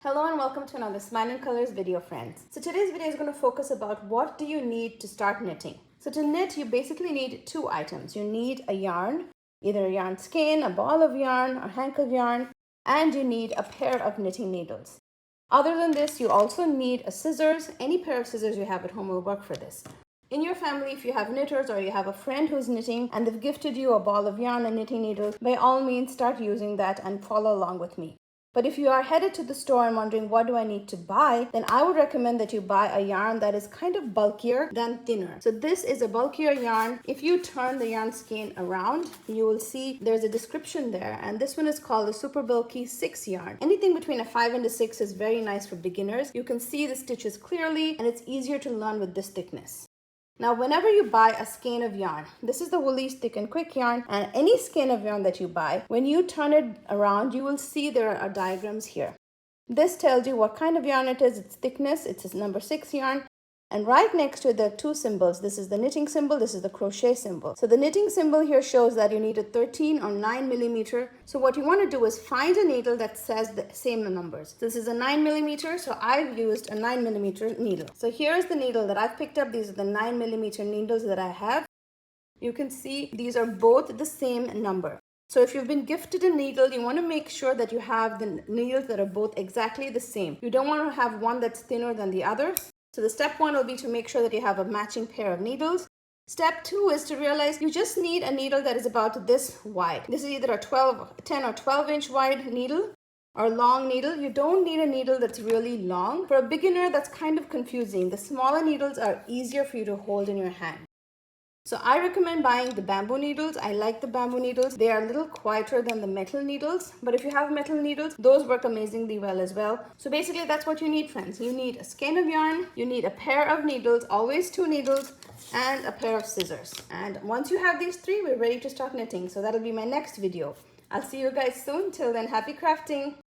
Hello and welcome to another Smile and Colors video, friends. So today's video is going to focus about what do you need to start knitting. So to knit, you basically need two items. You need a yarn, either a yarn skein, a ball of yarn, a hank of yarn, and you need a pair of knitting needles. Other than this, you also need a scissors. Any pair of scissors you have at home will work for this. In your family, if you have knitters or you have a friend who's knitting and they've gifted you a ball of yarn and knitting needles, by all means start using that and follow along with me. But if you are headed to the store and wondering what do I need to buy, then I would recommend that you buy a yarn that is kind of bulkier than thinner. So this is a bulkier yarn. If you turn the yarn skein around, you will see there's a description there, and this one is called the Super Bulky 6 yarn. Anything between a 5 and a 6 is very nice for beginners. You can see the stitches clearly and it's easier to learn with this thickness. Now, whenever you buy a skein of yarn, this is the Woolies Thick and Quick yarn, and any skein of yarn that you buy, when you turn it around, you will see there are diagrams here. This tells you what kind of yarn it is, its thickness, it's number 6 yarn, and right next to it there are two symbols. This is the knitting symbol, this is the crochet symbol. So the knitting symbol here shows that you need a 13 or 9 millimeter. So what you want to do is find a needle that says the same numbers. This is a 9 millimeter, so I've used a 9 millimeter needle. So here's the needle that I've picked up. These are the 9 millimeter needles that I have. You can see these are both the same number. So if you've been gifted a needle, you want to make sure that you have the needles that are both exactly the same. You don't want to have one that's thinner than the other. So the step one will be to make sure that you have a matching pair of needles. Step two is to realize you just need a needle that is about this wide. This is either a 10 or 12 inch wide needle or long needle. You don't need a needle that's really long. For a beginner, that's kind of confusing. The smaller needles are easier for you to hold in your hand. So I recommend buying the bamboo needles. I like the bamboo needles. They are a little quieter than the metal needles, but if you have metal needles, those work amazingly well as well. So basically that's what you need, friends. You need a skein of yarn, you need a pair of needles, always two needles, and a pair of scissors. And once you have these three, we're ready to start knitting. So that'll be my next video. I'll see you guys soon. Till then, happy crafting.